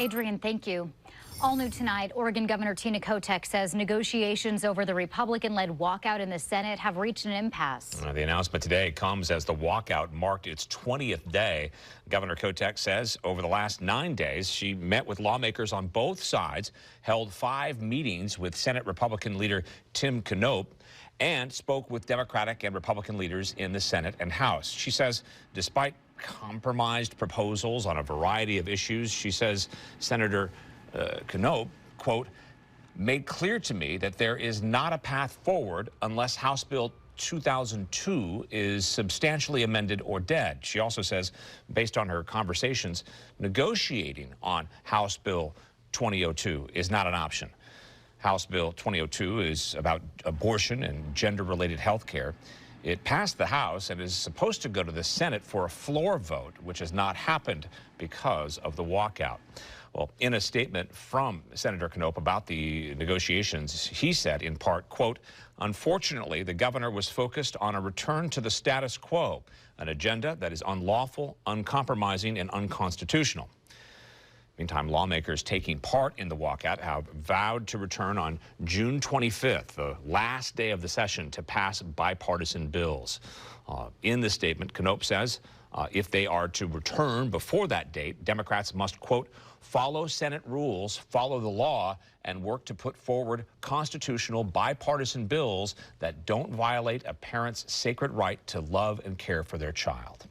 Adrian, thank you. All new tonight, Oregon Governor Tina Kotek says negotiations over the Republican-led walkout in the Senate have reached an impasse. The announcement today comes as the walkout marked its 20th day. Governor Kotek says over the last 9 days, she met with lawmakers on both sides, held 5 meetings with Senate Republican leader Tina Kotek, and spoke with Democratic and Republican leaders in the Senate and House. She says despite compromised proposals on a variety of issues, she says Senator Kotek, quote, made clear to me that there is not a path forward unless House Bill 2002 is substantially amended or dead. She also says, based on her conversations, negotiating on House Bill 2002 is not an option. House Bill 2002 is about abortion and gender-related health care. It passed the House and is supposed to go to the Senate for a floor vote, which has not happened because of the walkout. Well, in a statement from Senator Kotek about the negotiations, he said in part, quote, unfortunately, the governor was focused on a return to the status quo, an agenda that is unlawful, uncompromising, and unconstitutional. Meantime, lawmakers taking part in the walkout have vowed to return on June 25th, the last day of the session, to pass bipartisan bills. In the statement, Kotek says if they are to return before that date, Democrats must, quote, follow Senate rules, follow the law, and work to put forward constitutional bipartisan bills that don't violate a parent's sacred right to love and care for their child.